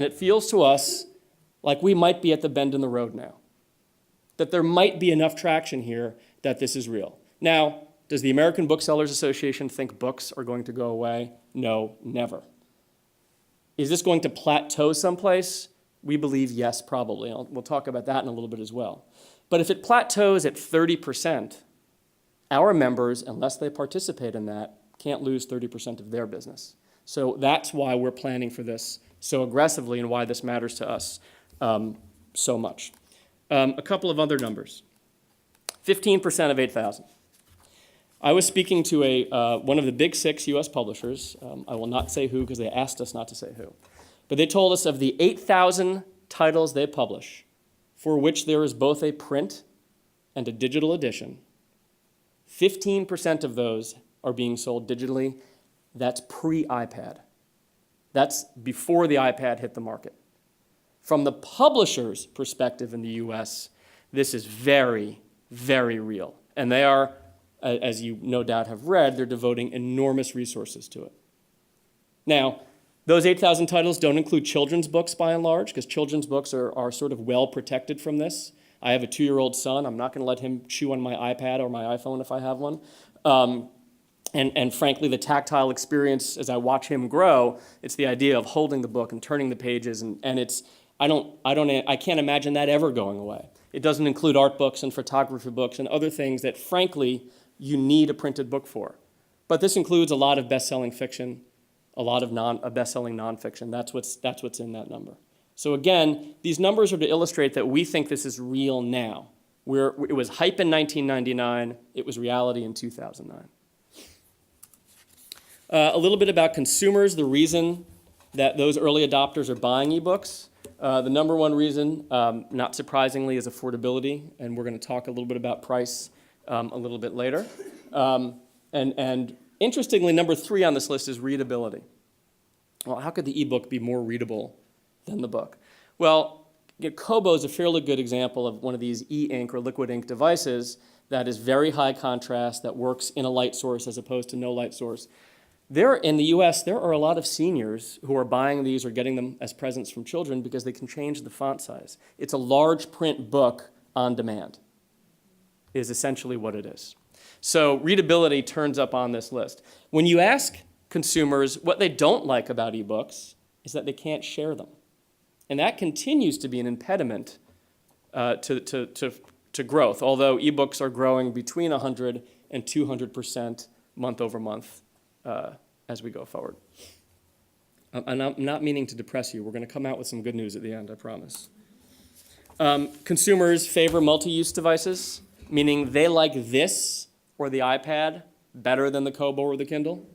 And it feels to us like we might be at the bend in the road now, that there might be enough traction here that this is real. Now, does the American Booksellers Association think books are going to go away? No, never. Is this going to plateau someplace? We believe yes, probably. We'll talk about that in a little bit as well. But if it plateaus at 30%, our members, unless they participate in that, can't lose 30% of their business. So that's why we're planning for this so aggressively and why this matters to us so much. A couple of other numbers. 15% of 8,000. I was speaking to one of the big 6 U.S. publishers. I will not say who because they asked us not to say who. But they told us of the 8,000 titles they publish, for which there is both a print and a digital edition, 15% of those are being sold digitally. That's pre-iPad. That's before the iPad hit the market. From the publisher's perspective in the US, this is very, very real. And they are, as you no doubt have read, they're devoting enormous resources to it. Now, those 8,000 titles don't include children's books by and large, because children's books are sort of well protected from this. I have a 2-year-old son. I'm not going to let him chew on my iPad or my iPhone if I have one. And frankly, the tactile experience as I watch him grow, it's the idea of holding the book and turning the pages, and it's I can't imagine that ever going away. It doesn't include art books and photography books and other things that, frankly, you need a printed book for. But this includes a lot of best-selling fiction, a lot of best-selling nonfiction. That's what's in that number. So again, these numbers are to illustrate that we think this is real now. It was hype in 1999. It was reality in 2009. A little bit about consumers, the reason that those early adopters are buying ebooks. The number one reason, not surprisingly, is affordability, and we're going to talk a little bit about price a little bit later. And interestingly, number 3 on this list is readability. Well, how could the ebook be more readable than the book? Well, Kobo is a fairly good example of one of these e-ink or liquid ink devices that is very high contrast, that works in a light source as opposed to no light source. In the US, there are a lot of seniors who are buying these or getting them as presents from children because they can change the font size. It's a large print book on demand, is essentially what it is. So readability turns up on this list. When you ask consumers what they don't like about ebooks, is that they can't share them. And that continues to be an impediment to growth, although ebooks are growing between 100 and 200% month over month as we go forward. And I'm not meaning to depress you. We're going to come out with some good news at the end, I promise. Consumers favor multi-use devices, meaning they like this or the iPad better than the Kobo or the Kindle.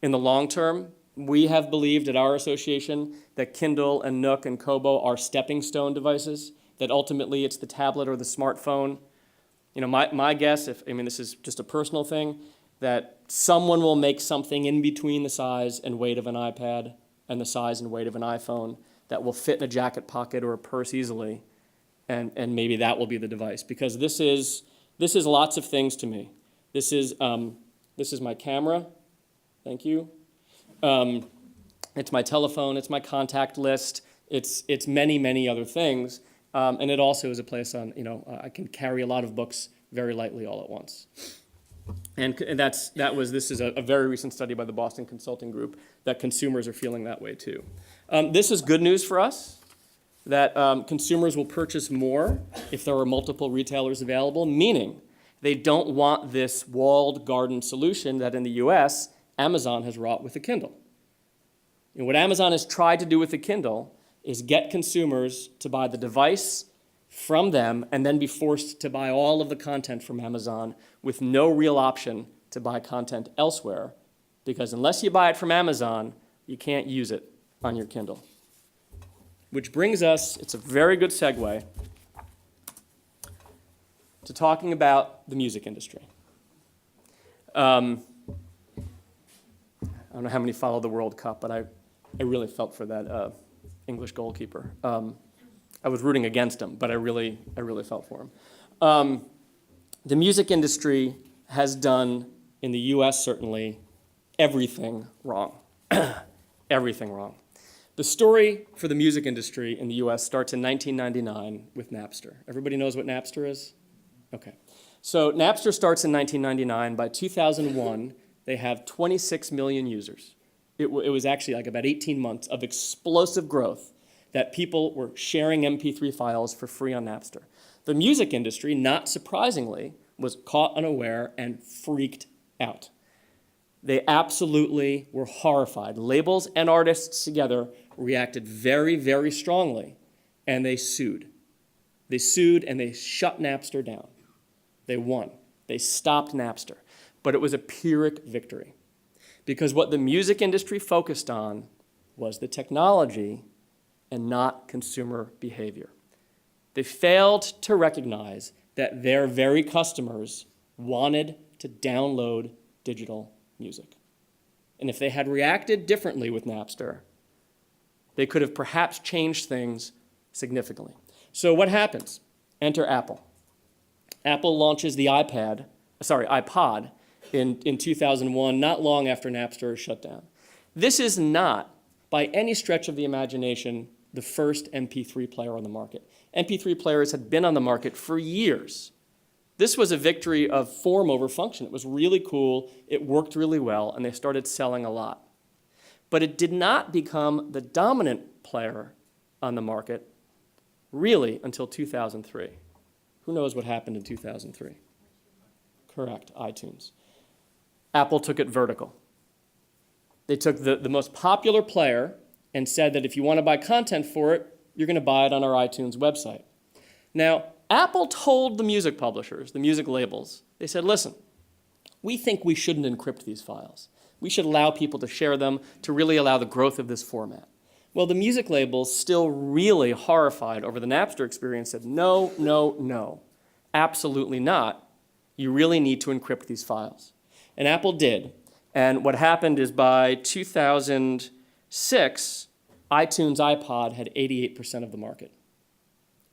In the long term, we have believed at our association that Kindle and Nook and Kobo are stepping stone devices, that ultimately it's the tablet or the smartphone. You know, my guess, this is just a personal thing, that someone will make something in between the size and weight of an iPad and the size and weight of an iPhone that will fit in a jacket pocket or a purse easily, and maybe that will be the device. Because this is lots of things to me. This is my camera. Thank you. It's my telephone. It's my contact list. It's many, many other things. And it also is a place I can carry a lot of books very lightly all at once. And this is a very recent study by the Boston Consulting Group that consumers are feeling that way too. This is good news for us, that consumers will purchase more if there are multiple retailers available, meaning they don't want this walled garden solution that in the US, Amazon has wrought with the Kindle. And what Amazon has tried to do with the Kindle is get consumers to buy the device from them and then be forced to buy all of the content from Amazon with no real option to buy content elsewhere, because unless you buy it from Amazon, you can't use it on your Kindle. Which brings us, it's a very good segue, to talking about the music industry. I don't know how many follow the World Cup, but I really felt for that English goalkeeper. I was rooting against him, but I really felt for him. The music industry has done, in the US certainly, everything wrong. Everything wrong. The story for the music industry in the US starts in 1999 with Napster. Everybody knows what Napster is? Okay. So Napster starts in 1999. By 2001, they have 26 million users. It was actually like about 18 months of explosive growth that people were sharing MP3 files for free on Napster. The music industry, not surprisingly, was caught unaware and freaked out. They absolutely were horrified. Labels and artists together reacted very, very strongly, and they sued. They sued and they shut Napster down. They won. They stopped Napster. But it was a Pyrrhic victory, because what the music industry focused on was the technology and not consumer behavior. They failed to recognize that their very customers wanted to download digital music. And if they had reacted differently with Napster, they could have perhaps changed things significantly. So what happens? Enter Apple. Apple launches the iPod in 2001, not long after Napster is shut down. This is not, by any stretch of the imagination, the first MP3 player on the market. MP3 players had been on the market for years. This was a victory of form over function. It was really cool, it worked really well, and they started selling a lot. But it did not become the dominant player on the market, really, until 2003. Who knows what happened in 2003? Correct, iTunes. Apple took it vertical. They took the most popular player and said that if you want to buy content for it, you're going to buy it on our iTunes website. Now, Apple told the music publishers, the music labels, they said, listen, we think we shouldn't encrypt these files. We should allow people to share them to really allow the growth of this format. Well, the music labels, still really horrified over the Napster experience, said, no, no, no, absolutely not. You really need to encrypt these files. And Apple did. And what happened is by 2006, iTunes iPod had 88% of the market.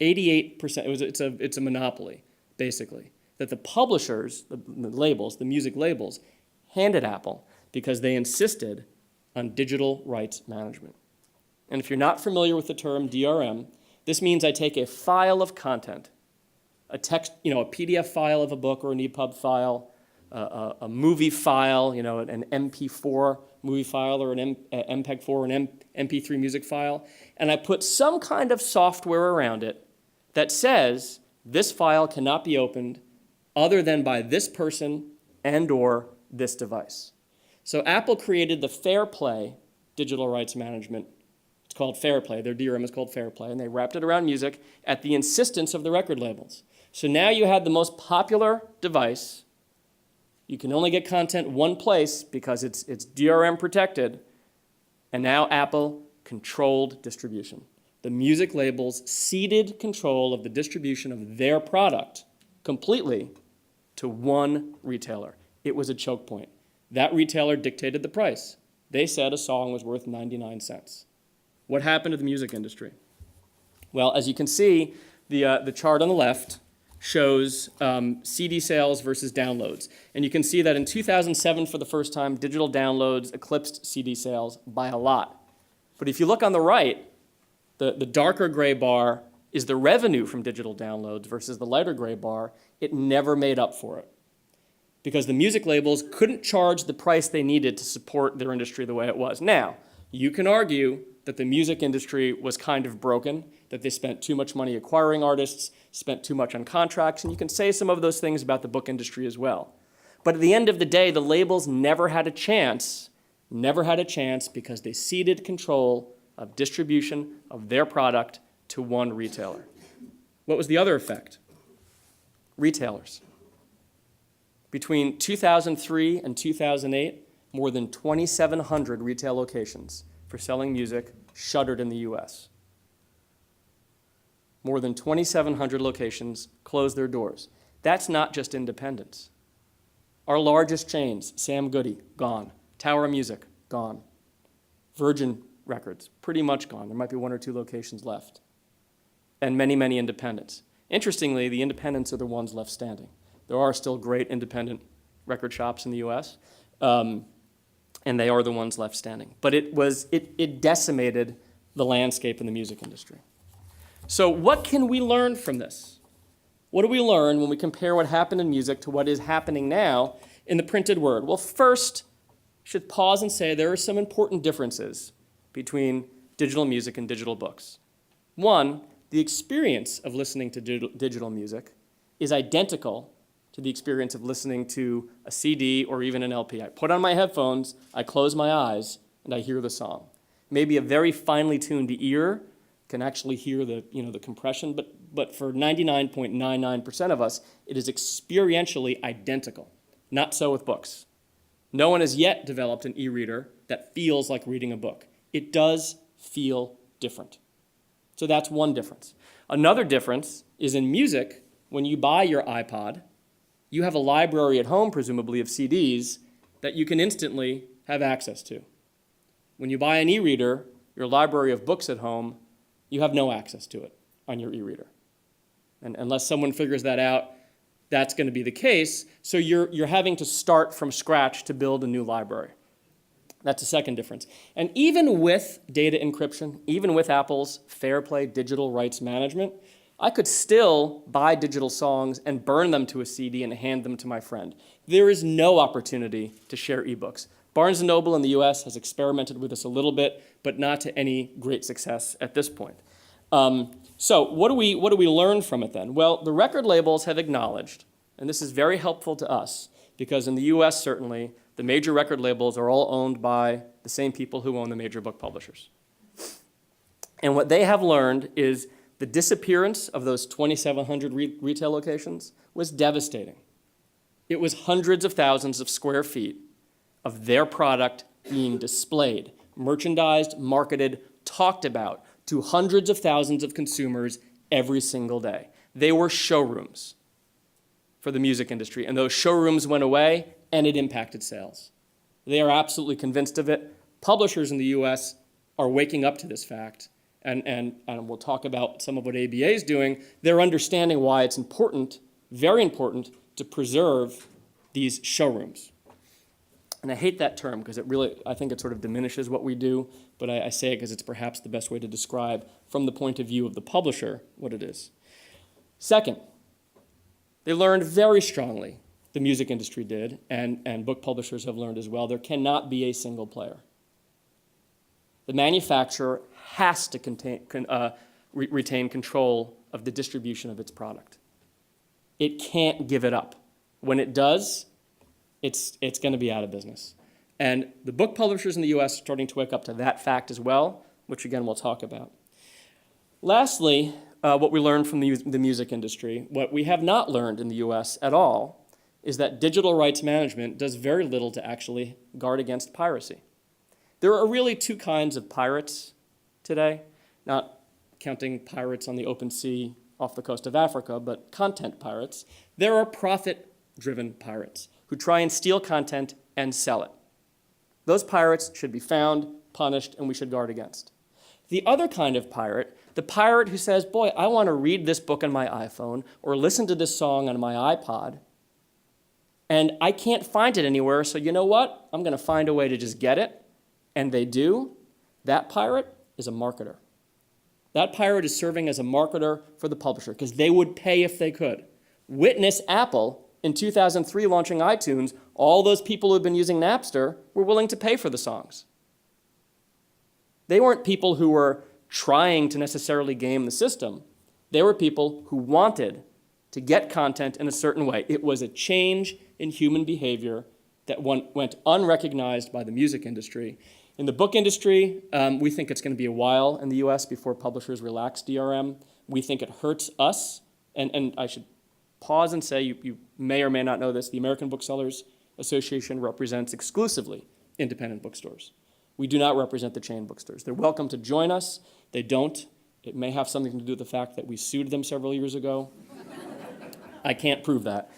88%, it's a monopoly, basically, that the publishers, the labels, the music labels, handed Apple because they insisted on digital rights management. And if you're not familiar with the term DRM, this means I take a file of content, a text, a PDF file of a book or an EPUB file, a movie file, an MP4 movie file or an MPEG-4 or an MP3 music file, and I put some kind of software around it that says this file cannot be opened other than by this person and or this device. So Apple created the Fair Play digital rights management. It's called Fair Play. Their DRM is called Fair Play, and they wrapped it around music at the insistence of the record labels. So now you had the most popular device. You can only get content one place because it's DRM protected, and now Apple controlled distribution. The music labels ceded control of the distribution of their product completely to one retailer. It was a choke point. That retailer dictated the price. They said a song was worth 99 cents. What happened to the music industry? Well, as you can see, the chart on the left shows CD sales versus downloads. And you can see that in 2007, for the first time, digital downloads eclipsed CD sales by a lot. But if you look on the right, the darker gray bar is the revenue from digital downloads versus the lighter gray bar. It never made up for it, because the music labels couldn't charge the price they needed to support their industry the way it was. Now, you can argue that the music industry was kind of broken, that they spent too much money acquiring artists, spent too much on contracts, and you can say some of those things about the book industry as well. But at the end of the day, the labels never had a chance because they ceded control of distribution of their product to one retailer. What was the other effect? Retailers. Between 2003 and 2008, more than 2,700 retail locations for selling music shuttered in the US. More than 2,700 locations closed their doors. That's not just independents. Our largest chains, Sam Goody, gone. Tower Music, gone. Virgin Records, pretty much gone. There might be one or two locations left. And many, many independents. Interestingly, the independents are the ones left standing. There are still great independent record shops in the US, and they are the ones left standing. But it decimated the landscape in the music industry. So what can we learn from this? What do we learn when we compare what happened in music to what is happening now in the printed word? Well, first, I should pause and say there are some important differences between digital music and digital books. One, the experience of listening to digital music is identical to the experience of listening to a CD or even an LP. I put on my headphones, I close my eyes, and I hear the song. Maybe a very finely tuned ear can actually hear the compression, but for 99.99% of us, it is experientially identical. Not so with books. No one has yet developed an e-reader that feels like reading a book. It does feel different. So that's one difference. Another difference is in music, when you buy your iPod, you have a library at home, presumably, of CDs that you can instantly have access to. When you buy an e-reader, your library of books at home, you have no access to it on your e-reader. And unless someone figures that out, that's going to be the case. So you're having to start from scratch to build a new library. That's the second difference. And even with data encryption, even with Apple's Fair Play digital rights management, I could still buy digital songs and burn them to a CD and hand them to my friend. There is no opportunity to share ebooks. Barnes & Noble in the US has experimented with this a little bit, but not to any great success at this point. So what do we learn from it then? Well, the record labels have acknowledged, and this is very helpful to us, because in the US certainly, the major record labels are all owned by the same people who own the major book publishers. And what they have learned is the disappearance of those 2,700 retail locations was devastating. It was hundreds of thousands of square feet of their product being displayed, merchandised, marketed, talked about to hundreds of thousands of consumers every single day. They were showrooms for the music industry, and those showrooms went away, and it impacted sales. They are absolutely convinced of it. Publishers in the US are waking up to this fact, and we'll talk about some of what ABA is doing. They're understanding why it's important, very important, to preserve these showrooms. And I hate that term because I think it sort of diminishes what we do, but I say it because it's perhaps the best way to describe from the point of view of the publisher what it is. Second, they learned very strongly, the music industry did, and book publishers have learned as well, there cannot be a single player. The manufacturer has to retain control of the distribution of its product. It can't give it up. When it does, it's going to be out of business. And the book publishers in the US are starting to wake up to that fact as well, which again we'll talk about. Lastly, what we learned from the music industry, what we have not learned in the US at all, is that digital rights management does very little to actually guard against piracy. There are really two kinds of pirates today, not counting pirates on the open sea off the coast of Africa, but content pirates. There are profit-driven pirates who try and steal content and sell it. Those pirates should be found, punished, and we should guard against. The other kind of pirate, the pirate who says, boy, I want to read this book on my iPhone or listen to this song on my iPod, and I can't find it anywhere, so you know what? I'm going to find a way to just get it, and they do. That pirate is a marketer. That pirate is serving as a marketer for the publisher because they would pay if they could. Witness Apple in 2003 launching iTunes. All those people who had been using Napster were willing to pay for the songs. They weren't people who were trying to necessarily game the system. They were people who wanted to get content in a certain way. It was a change in human behavior that went unrecognized by the music industry. In the book industry, we think it's going to be a while in the US before publishers relax DRM. We think it hurts us, and I should pause and say, you may or may not know this, the American Booksellers Association represents exclusively independent bookstores. We do not represent the chain bookstores. They're welcome to join us. They don't. It may have something to do with the fact that we sued them several years ago. I can't prove that.